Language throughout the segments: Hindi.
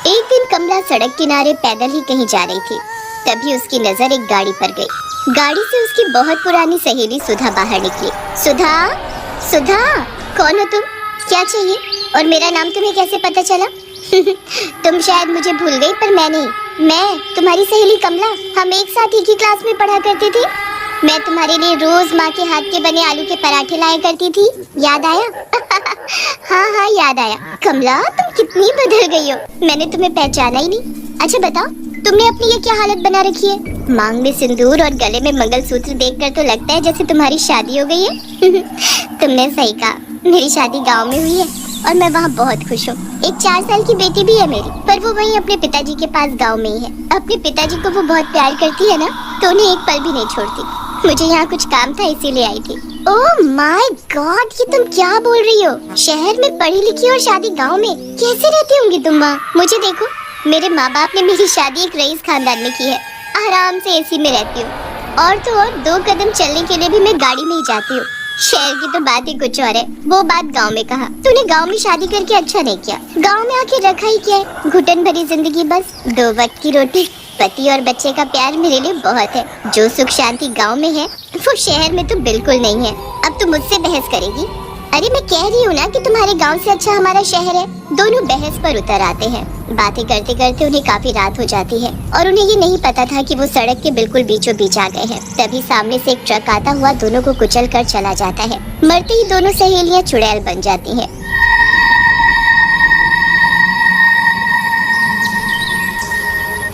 एक दिन कमला सड़क किनारे पैदल ही कहीं जा रही थी। तभी उसकी नजर एक गाड़ी पर गई। गाड़ी से उसकी बहुत पुरानी सहेली सुधा बाहर निकली। सुधा, सुधा, कौन हो तुम? क्या चाहिए? और मेरा नाम तुम्हें कैसे पता चला? तुम शायद मुझे भूल गई, पर मैं नहीं। मैं तुम्हारी सहेली कमला। हम एक साथ एक ही क्लास में पढ़ा करती थी। मैं तुम्हारे लिए रोज माँ के हाथ के बने आलू के पराठे लाया करती थी। याद आया? हाँ हाँ, याद आया। कमला, तुम कितनी बदल गई हो। मैंने तुम्हें पहचाना ही नहीं। अच्छा बताओ, तुमने अपनी ये क्या हालत बना रखी है? मांग में सिंदूर और गले में मंगलसूत्र देखकर तो लगता है जैसे तुम्हारी शादी हो गई है। तुमने सही कहा, मेरी शादी गांव में हुई है और मैं वहाँ बहुत खुश हूँ। एक 4 साल की बेटी भी है मेरी, पर वो वहीं अपने पिताजी के पास गांव में ही है। अपने पिताजी को वो बहुत प्यार करती है ना, तो उन्हें एक पल भी नहीं छोड़ती। मुझे यहाँ कुछ काम था, इसीलिए आई थी। ओह माय गॉड, ये तुम क्या बोल रही हो? शहर में पढ़ी लिखी और शादी गांव में, कैसे रहती होंगी तुम वहाँ? मुझे देखो, मेरे माँ बाप ने मेरी शादी एक रईस खानदान में की है। आराम से एसी में रहती हूँ, और तो और 2 कदम चलने के लिए भी मैं गाड़ी में ही जाती हूँ। शहर की तो बात ही कुछ और है। वो बात गांव में कहा। तूने गांव में शादी करके अच्छा नहीं किया। गांव में आके रखा ही क्या है? घुटन भरी जिंदगी, बस 2 वक्त की रोटी, पति और बच्चे का प्यार मेरे लिए बहुत है। जो सुख शांति गांव में है वो शहर में तो बिल्कुल नहीं है। अब तू मुझसे बहस करेगी? अरे मैं कह रही हूँ ना कि तुम्हारे गांव से अच्छा हमारा शहर है। दोनों बहस पर उतर आते हैं। बातें करते करते उन्हें काफी रात हो जाती है और उन्हें ये नहीं पता था कि वो सड़क के बिल्कुल बीचों बीच आ गए हैं। तभी सामने से एक ट्रक आता हुआ दोनों को कुचल कर चला जाता है। मरते ही दोनों सहेलियां चुड़ैल बन जाती हैं।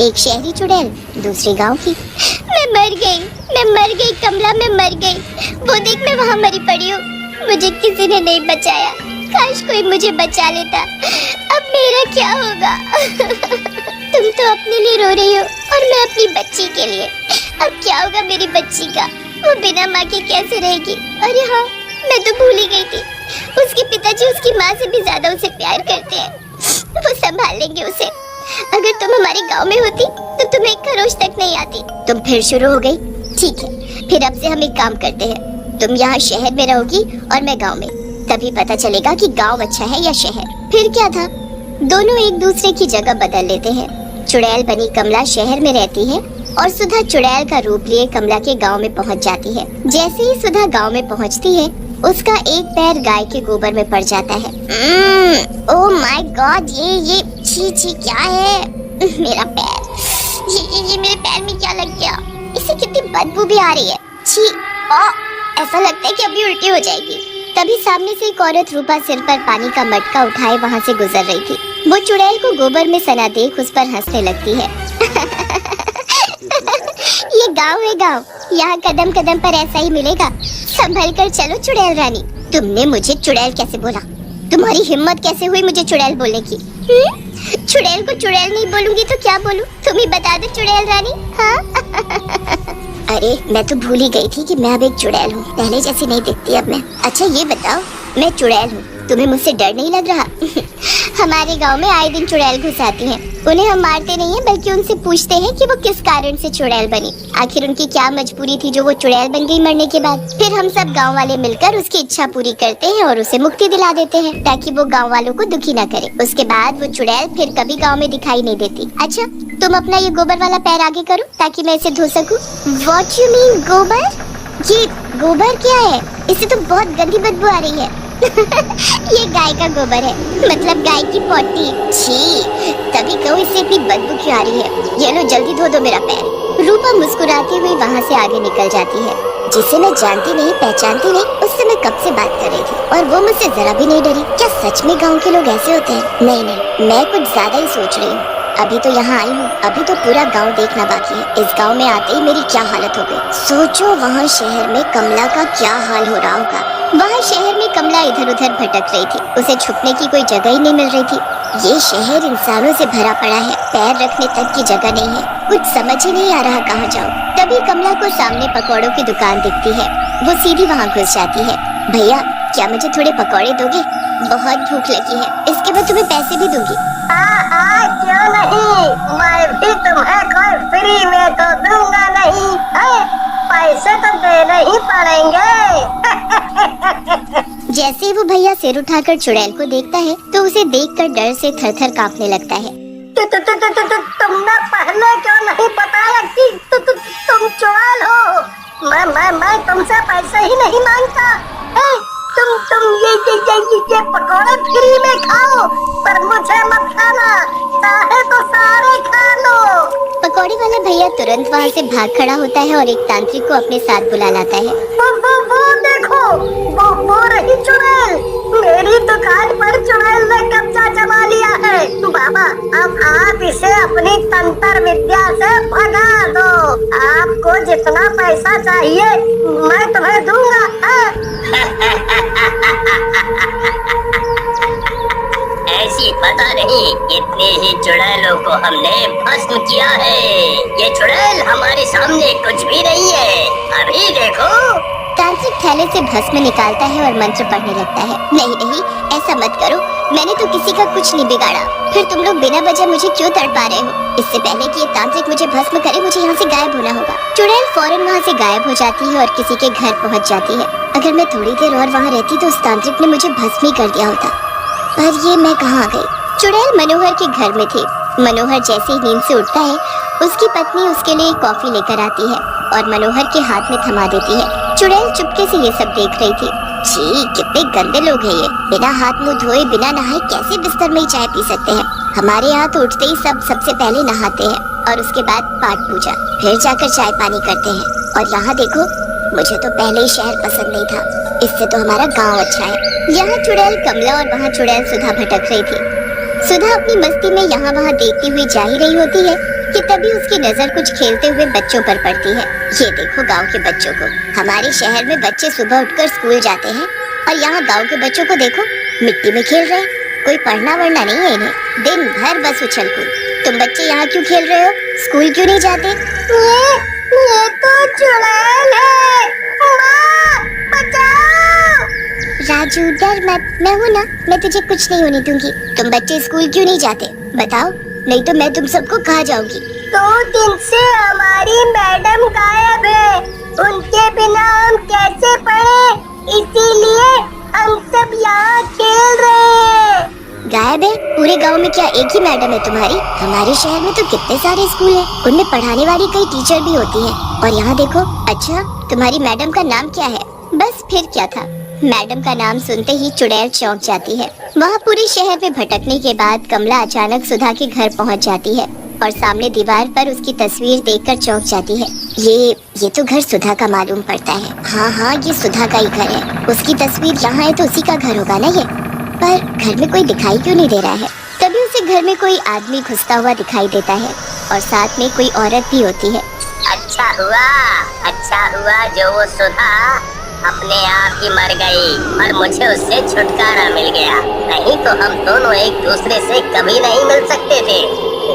एक शहरी चुड़ैल, दूसरी गांव की। मैं मर गई कमला, मैं मर गई। वो देख, मैं वहाँ मरी पड़ी हूँ। मुझे किसी ने नहीं बचाया। काश कोई मुझे बचा लेता। अब मेरा क्या होगा? तुम तो अपने लिए रो रही हो और मैं अपनी बच्ची के लिए। अब क्या होगा मेरी बच्ची का? वो बिना माँ के कैसे रहेगी? अरे हाँ, मैं तो भूल ही गई थी। उसके पिताजी उसकी माँ से भी ज्यादा उसे प्यार करते हैं। वो संभाल लेंगे उसे। अगर तुम हमारे गांव में होती तो तुम्हें एक खरोच तक नहीं आती। तुम फिर शुरू हो गई। ठीक है, फिर अब से हम एक काम करते हैं। तुम यहाँ शहर में रहोगी और मैं गांव में। तभी पता चलेगा कि गांव अच्छा है या शहर। फिर क्या था, दोनों एक दूसरे की जगह बदल लेते हैं। चुड़ैल बनी कमला शहर में रहती है और सुधा चुड़ैल का रूप लिए कमला के गांव में पहुंच जाती है। जैसे ही सुधा गांव में पहुंचती है, उसका एक पैर गाय के गोबर में पड़ जाता है। ओह माय गॉड, ये छी क्या है? मेरा पैर, ये मेरे पैर में क्या लग गया? इसे कितनी बदबू भी आ रही है। छी, ऐसा लगता है कि अभी उल्टी हो जाएगी। तभी सामने से एक औरत रूपा सिर पर पानी का मटका उठाए वहाँ से गुजर रही थी। वो चुड़ैल को गोबर में सना देख उस पर हंसने लगती है। ये गांव है गांव, यहाँ कदम कदम पर ऐसा ही मिलेगा। संभल कर चलो चुड़ैल रानी। तुमने मुझे चुड़ैल कैसे बोला? तुम्हारी हिम्मत कैसे हुई मुझे चुड़ैल बोलने की? चुड़ैल को चुड़ैल नहीं बोलूंगी तो क्या बोलूं? तुम ही बता दो चुड़ैल रानी। हाँ? अरे मैं तो भूल ही गई थी कि मैं अब एक चुड़ैल हूँ। पहले जैसी नहीं दिखती अब मैं। अच्छा ये बताओ, मैं चुड़ैल हूँ, तुम्हें मुझसे डर नहीं लग रहा? हमारे गांव में आए दिन चुड़ैल घुस आती हैं। उन्हें हम मारते नहीं हैं, बल्कि उनसे पूछते हैं कि वो किस कारण से चुड़ैल बनी। आखिर उनकी क्या मजबूरी थी जो वो चुड़ैल बन गई मरने के बाद। फिर हम सब गांव वाले मिलकर उसकी इच्छा पूरी करते हैं और उसे मुक्ति दिला देते हैं, ताकि वो गांव वालों को दुखी न करे। उसके बाद वो चुड़ैल फिर कभी गाँव में दिखाई नहीं देती। अच्छा, तुम अपना ये गोबर वाला पैर आगे करो ताकि मैं इसे धो सकूं। What you mean गोबर? ये गोबर क्या है? इससे तो बहुत गंदी बदबू आ रही है। ये गाय का गोबर है, मतलब गाय की पोटी। छी, तभी कहूँ इससे इतनी बदबू क्यों आ रही है। ये लो जल्दी धो दो मेरा पैर। रूपा मुस्कुराती हुई वहाँ से आगे निकल जाती है। जिसे मैं जानती नहीं पहचानती नहीं, उससे मैं कब से बात कर रही थी और वो मुझसे जरा भी नहीं डरी। क्या सच में गाँव के लोग ऐसे होते हैं? नहीं, मैं कुछ ज्यादा ही सोच रही हूँ। अभी तो यहाँ आई हूँ, अभी तो पूरा गांव देखना बाकी है। इस गांव में आते ही मेरी क्या हालत हो गई। सोचो वहाँ शहर में कमला का क्या हाल हो रहा होगा। वहाँ शहर में कमला इधर उधर भटक रही थी। उसे छुपने की कोई जगह ही नहीं मिल रही थी। ये शहर इंसानों से भरा पड़ा है, पैर रखने तक की जगह नहीं है। कुछ समझ ही नहीं आ रहा कहाँ जाऊँ। तभी कमला को सामने पकौड़ों की दुकान दिखती है। वो सीधी वहाँ घुस जाती है। भैया, क्या मुझे थोड़े पकौड़े दोगे? बहुत भूख लगी है, इसके बाद तुम्हें पैसे भी दूंगी। क्यों नहीं, मैं भी तुम्हें कोई फ्री में जैसे ही वो भैया सिर उठाकर चुड़ैल को देखता है तो उसे देखकर डर से थर-थर कांपने लगता है। तुमने पहले क्यों नहीं बताया कि तुम चुड़ैल हो? मैं तुमसे पैसे ही नहीं मांगता। तुम ये पकौड़े फ्री में खाओ, पर मुझे मत खाना, चाहे तो सारे खा लो। पकौड़े वाला भैया तुरंत वहाँ से भाग खड़ा होता है और एक तांत्रिक को अपने साथ बुला लाता है। वो देखो, वो रही चुड़ैल। मेरी दुकान पर चुड़ैल ने कब्जा जमा लिया है। बाबा, अब आप इसे अपनी तंत्र विद्या से भगा दो। आपको जितना पैसा चाहिए मैं तुम्हें दूंगा। ऐसी पता नहीं कितनी ही चुड़ैलों को हमने भस्म किया है। ये चुड़ैल हमारे सामने कुछ भी नहीं है, अभी देखो। तांत्रिक थैले से भस्म निकालता है और मंत्र पढ़ने लगता है। नहीं, ऐसा मत करो, मैंने तो किसी का कुछ नहीं बिगाड़ा। फिर तुम लोग बिना वजह मुझे क्यों तड़पा रहे हो? इससे पहले कि ये तांत्रिक मुझे भस्म करे, मुझे यहाँ से गायब होना होगा। चुड़ैल फौरन वहाँ से गायब हो जाती है और किसी के घर पहुँच जाती है। अगर मैं थोड़ी देर और वहाँ रहती तो उस तांत्रिक ने मुझे भस्म ही कर दिया होता। पर ये मैं कहाँ गई? चुड़ैल मनोहर के घर में थी। मनोहर जैसे ही नींद से उठता है, उसकी पत्नी उसके लिए कॉफी लेकर आती है और मनोहर के हाथ में थमा देती है। चुड़ैल चुपके से ये सब देख रही थी। छी, कितने गंदे लोग हैं ये। बिना हाथ मुंह धोए, बिना नहाए कैसे बिस्तर में ही चाय पी सकते हैं? हमारे यहाँ तो उठते ही सबसे पहले नहाते हैं और उसके बाद पाठ पूजा, फिर जाकर चाय पानी करते हैं। और यहाँ देखो, मुझे तो पहले ही शहर पसंद नहीं था, इससे तो हमारा गांव अच्छा है। यहाँ चुड़ैल कमला और वहाँ चुड़ैल सुधा भटक रही थी। सुधा अपनी मस्ती में यहाँ वहाँ देखती हुई जा ही रही होती है कि तभी उसकी नजर कुछ खेलते हुए बच्चों पर पड़ती है। ये देखो गांव के बच्चों को। हमारे शहर में बच्चे सुबह उठकर स्कूल जाते हैं और यहाँ गांव के बच्चों को देखो, मिट्टी में खेल रहे हैं। कोई पढ़ना वढ़ना नहीं है इन्हें, दिन भर बस उछल कूद। तुम बच्चे यहाँ क्यों खेल रहे हो? स्कूल क्यों नहीं जाते? ये तो चुड़ैल है। माँ, बचाओ। राजू डर मत, मैं हूँ ना, मैं तुझे कुछ नहीं होने दूंगी। तुम बच्चे स्कूल क्यों नहीं जाते बताओ, नहीं तो मैं तुम सबको खा जाऊंगी। 2 दिन से हमारी मैडम गायब है, उनके बिना हम कैसे पढ़े, इसीलिए हम सब यहाँ खेल रहे हैं। गायब है? पूरे गांव में क्या एक ही मैडम है तुम्हारी? हमारे शहर में तो कितने सारे स्कूल हैं, उनमें पढ़ाने वाली कई टीचर भी होती हैं। और यहाँ देखो, अच्छा तुम्हारी मैडम का नाम क्या है? बस फिर क्या था, मैडम का नाम सुनते ही चुड़ैल चौंक जाती है। वहाँ पूरे शहर में भटकने के बाद कमला अचानक सुधा के घर पहुँच जाती है और सामने दीवार पर उसकी तस्वीर देखकर चौंक जाती है। ये तो घर सुधा का मालूम पड़ता है। हाँ, ये सुधा का ही घर है। उसकी तस्वीर यहाँ है तो उसी का घर होगा ना ये। पर घर में कोई दिखाई क्यों नहीं दे रहा है? तभी उसे घर में कोई आदमी घुसता हुआ दिखाई देता है और साथ में कोई औरत भी होती है। अच्छा हुआ जो वो सुधा अपने आप ही मर गई और मुझे उससे छुटकारा मिल गया, नहीं तो हम दोनों एक दूसरे से कभी नहीं मिल सकते थे।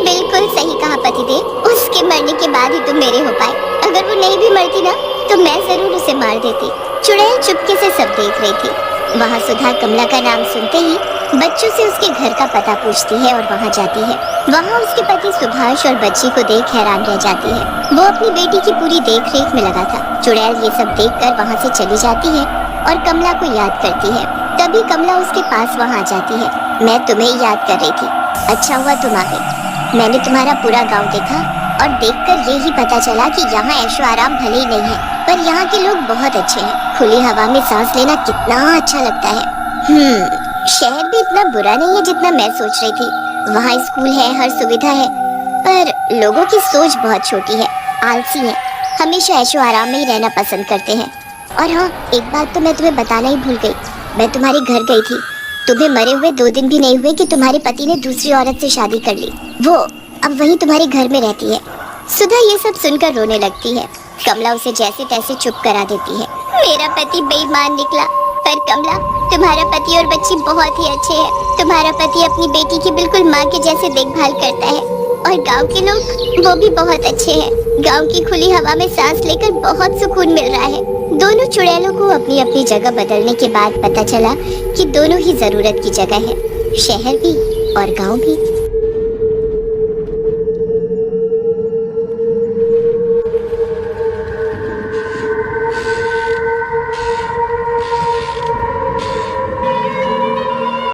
बिल्कुल सही कहा पतिदेव, उसके मरने के बाद ही तुम मेरे हो पाए। अगर वो नहीं भी मरती ना तो मैं जरूर उसे मार देती। चुड़ैल चुपके से सब देख रही थी। वहाँ सुधा कमला का नाम सुनते ही बच्चों से उसके घर का पता पूछती है और वहाँ जाती है। वहाँ उसके पति सुभाष और बच्ची को देख हैरान रह जाती है। वो अपनी बेटी की पूरी देखरेख में लगा था। चुड़ैल ये सब देखकर वहाँ से चली जाती है और कमला को याद करती है। तभी कमला उसके पास वहाँ आ जाती है। मैं तुम्हें याद कर रही थी, अच्छा हुआ तुम आ गई। मैंने तुम्हारा पूरा गाँव देखा और देखकर यही पता चला कि यहाँ ऐशो आराम भले ही नहीं है, पर यहाँ के लोग बहुत अच्छे हैं। खुली हवा में सांस लेना कितना अच्छा लगता है। शहर भी इतना बुरा नहीं है जितना मैं सोच रही थी। वहाँ स्कूल है, हर सुविधा है, पर लोगों की सोच बहुत छोटी है, आलसी है, हमेशा ऐशो आराम में ही रहना पसंद करते हैं। और हाँ, एक बात तो मैं तुम्हें बताना ही भूल गई, मैं तुम्हारे घर गई थी। तुम्हें मरे हुए 2 दिन भी नहीं हुए कि तुम्हारे पति ने दूसरी औरत से शादी कर ली। वो अब वहीं तुम्हारे घर में रहती है। सुधा ये सब सुनकर रोने लगती है। कमला उसे जैसे तैसे चुप करा देती है। मेरा पति बेईमान निकला, पर कमला तुम्हारा पति और बच्ची बहुत ही अच्छे हैं। तुम्हारा पति अपनी बेटी की बिल्कुल माँ के जैसे देखभाल करता है और गांव के लोग वो भी बहुत अच्छे हैं। गांव की खुली हवा में सांस लेकर बहुत सुकून मिल रहा है। दोनों चुड़ैलों को अपनी अपनी जगह बदलने के बाद पता चला कि दोनों ही जरूरत की जगह है, शहर भी और गांव भी।